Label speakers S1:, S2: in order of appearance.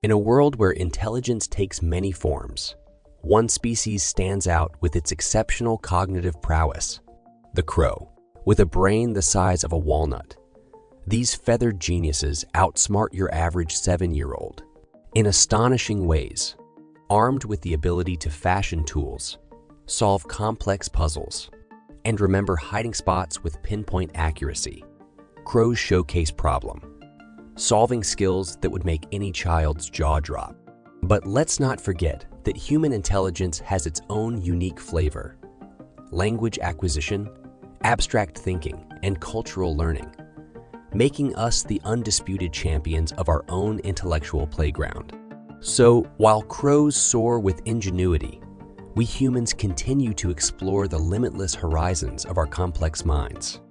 S1: In a world where intelligence takes many forms, one species stands out with its exceptional cognitive prowess: the crow. With a brain the size of a walnut, these feathered geniuses outsmart your average 7-year-old in astonishing ways. Armed with the ability to fashion tools, solve complex puzzles, and remember hiding spots with pinpoint accuracy, crows showcase problem-solving skills that would make any child's jaw drop. But let's not forget that human intelligence has its own unique flavor: language acquisition, abstract thinking, and cultural learning, making us the undisputed champions of our own intellectual playground. So, while crows soar with ingenuity, we humans continue to explore the limitless horizons of our complex minds.